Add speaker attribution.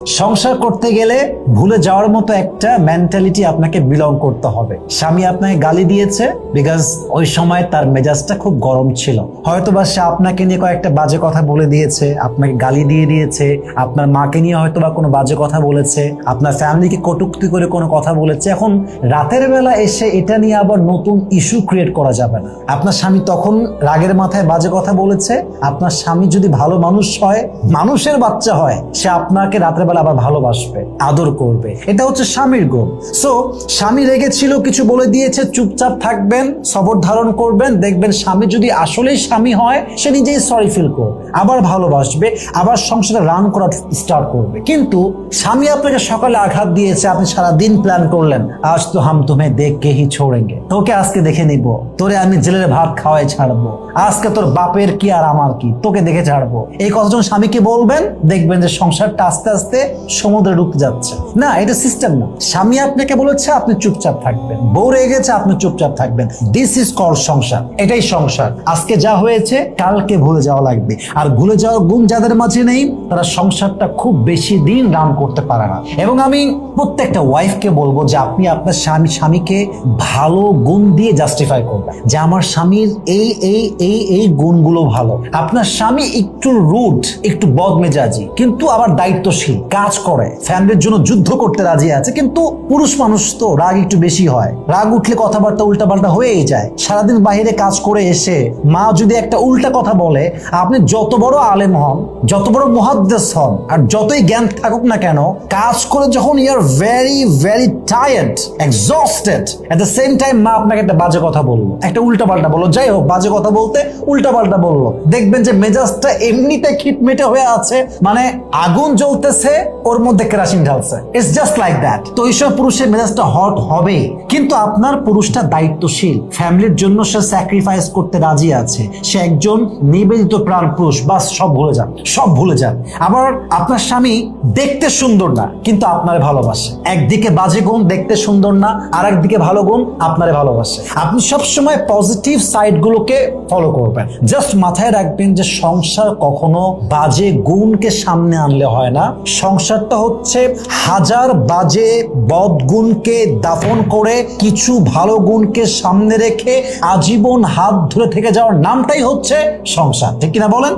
Speaker 1: সংসার করতে গেলে ভুলে যাওয়ার মতো একটা মেন্টালিটি আপনাকে বিলং করতে হবে। স্বামী আপনাকে গালি দিয়েছে বিকজ ওই সময় তার মেজাজটা খুব গরম ছিল, হয়তোবা সে আপনাকে নিয়ে কয়েকটা বাজে কথা বলে দিয়েছে, আপনাকে গালি দিয়ে দিয়েছে, আপনার মাকে নিয়ে হয়তোবা কোনো বাজে কথা বলেছে, আপনার ফ্যামিলিকে কটূক্তি করে কোনো কথা বলেছে। এখন রাতের বেলা এসে এটা নিয়ে আবার নতুন ইস্যু ক্রিয়েট করা যাবে না। আপনার স্বামী তখন রাগের মাথায় বাজে কথা বলেছে, আপনার স্বামী যদি ভালো মানুষ হয়, মানুষের বাচ্চা হয়, সে আপনাকে রাতের বেলা আবার ভালোবাসবে, আদর করবে। এটা হচ্ছে স্বামীর গুণ। সো স্বামী রেগেছিল, কিছু বলে দিয়েছে, চুপচাপ থাকবেন, সবর ধারণ করবেন। দেখবেন স্বামী যদি আসলেই স্বামী হয়, সে নিজেই সরি ফিল করবে, আবার ভালোবাসবে, আবার সংসারে রান করা স্টার্ট করবে। কিন্তু স্বামী আপনাকে সকালে আঘাত দিয়েছে, আপনি সারা দিন প্ল্যান করলেন, আজ তো হাম তুমে দেখ কে হি ছোড়েঙ্গে, তোকে আজকে দেখে নিব, তোরে আমি জেলের ভাত খাওয়াই ছাড়বো, আজকে তোর বাপের কি আর আমার কি, তোকে দেখে ছাড়বো। এই কথা যখন স্বামীকে বলবেন, দেখবেন যে সংসারটা আস্তে আস্তে সমুদ্রে ঢুকতে যাচ্ছে। না, এটা সিস্টেম না। স্বামী আপনাকে বলেছে আপনি চুপচাপ থাকবেন, বউ রেগে গেছে আপনি চুপচাপ থাকবেন। দিস ইজ কল্ড সংসার। এটাই সংসার। আজকে যা হয়েছে কালকে ভুলে যাওয়া লাগবে। আর ভুলে যাওয়ার গুণ যাদের মাঝে নেই, তারা সংসারটা খুব বেশি দিন রান করতে পারে না। এবং আমি প্রত্যেকটা ওয়াইফকে বলবো যে আপনি আপনার স্বামীকে ভালো গুণ দিয়ে জাস্টিফাই করবেন যে আমার স্বামীর এই এই এই এই গুণগুলো ভালো। আপনার স্বামী একটু রুড, একটু বদমেজাজি, কিন্তু আবার দায়িত্বশীল, কাজ করে, ফ্যামিলির জন্য যুদ্ধ করতে রাজি আছে। কিন্তু পুরুষ মানুষ তো রাগ একটু বেশি হয়, রাগ উঠলে কথাবার্তা উল্টাপাল্টা হয়েই যায়। সারাদিন বাইরে কাজ করে এসে মা যদি একটা উল্টা কথা বলে, আপনি যত বড় আলেম হন, যত বড় মুহাদ্দিস হন, আর যতই জ্ঞান থাকুক না কেন, কাজ করে যখন you are very very tired, exhausted, at the same time মা আপনাকে একটা বাজে কথা বললো, একটা উল্টাপাল্টা বললো, যাই হোক বাজে কথা বলতে উল্টাপাল্টা বললো, দেখবেন যে মেজাজটা এমনিতে খিটমিটে হয়ে আছে, মানে আগুন জ্বলতেছে, ওর মধ্যে কেরাসিন ঢালছে। It's just like that. তো এইসব পুরুষের মেজাজটা হট হবে। কিন্তু আপনার পুরুষটা দায়িত্বশীল, ফ্যামিলির জন্য সে স্যাক্রিফাইস করতে রাজি আছে, সে একজন নিবেদিত প্রাণ পুরুষ, বাস সব ভুলে যান, সব ভুলে যান। আবার আপনার স্বামী দেখতে সুন্দর না, কিন্তু আপনারে ভালোবাসে। একদিকে বাজে গুণ, দেখতে সুন্দর না, আর একদিকে ভালো গুণ, আপনারে ভালোবাসে। আপনি সবসময় পজিটিভ সাইড গুলোকে ফলো করবেন। জাস্ট মাথায় রাখবেন যে সংসার কখনো বাজে গুণকে সামনে আনলে হয় না। সংসারটা হচ্ছে হাজার বাজে বদগুণকে দাফন করে কিছু ভালো গুণকে সামনে রেখে আজীবন হাত ধরে থেকে যাওয়ার নামটাই হচ্ছে সংসার। ঠিক কিনা বলেন?